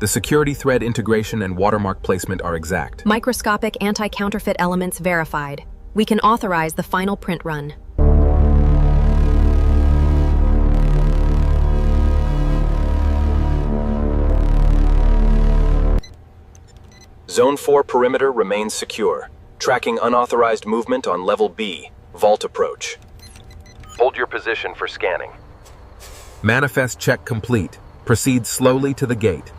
The security thread integration and watermark placement are exact. Microscopic anti-counterfeit elements verified. We can authorize the final print run. Zone 4 perimeter remains secure. Tracking unauthorized movement on Level B. Vault approach. Hold your position for scanning. Manifest check complete. Proceed slowly to the gate.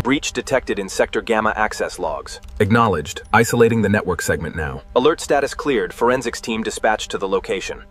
Breach detected in Sector Gamma access logs. Acknowledged. Isolating the network segment now. Alert status cleared. Forensics team dispatched to the location.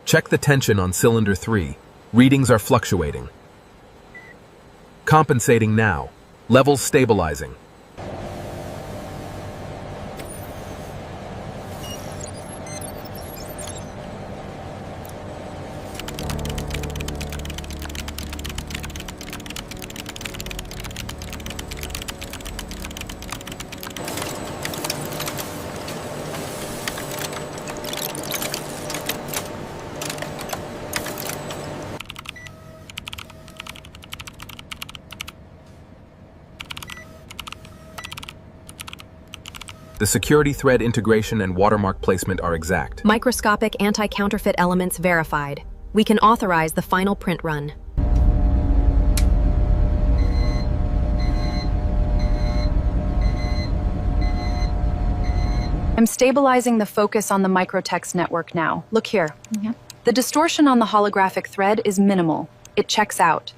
Check the tension on cylinder 3. Readings are fluctuating. Compensating now. Levels stabilizing. The security thread integration and watermark placement are exact. Microscopic anti-counterfeit elements verified. We can authorize the final print run. I'm stabilizing the focus on the microtext network now. Look here. The distortion on the holographic thread is minimal. It checks out.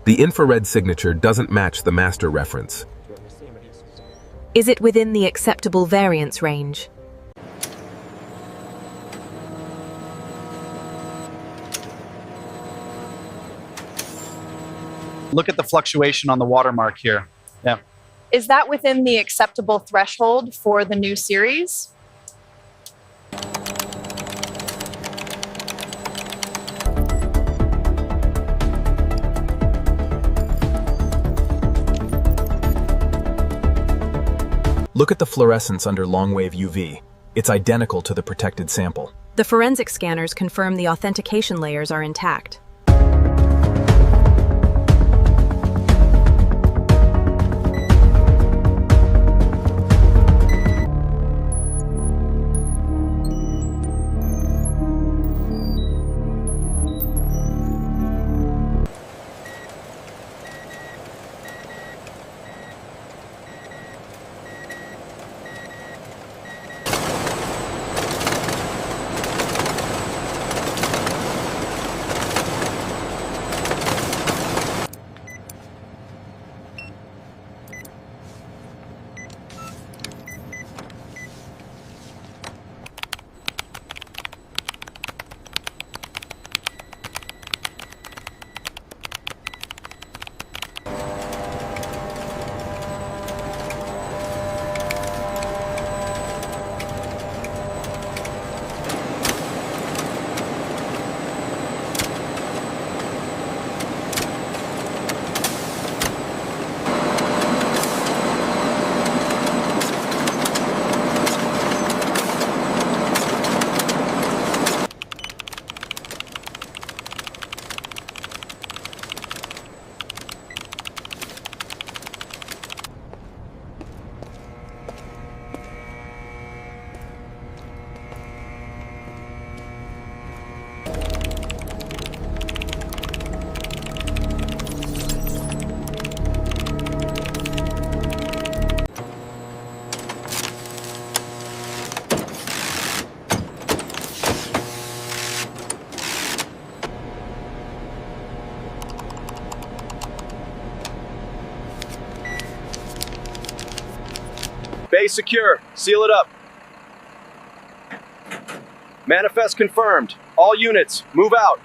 The infrared signature doesn't match the master reference. Is it within the acceptable variance range? Look at the fluctuation on the watermark here. Yeah. Is that within the acceptable threshold for the new series? Look at the fluorescence under long-wave UV. It's identical to the protected sample. The forensic scanners confirm the authentication layers are intact. Bay secure. Seal it up. Manifest confirmed. All units, move out.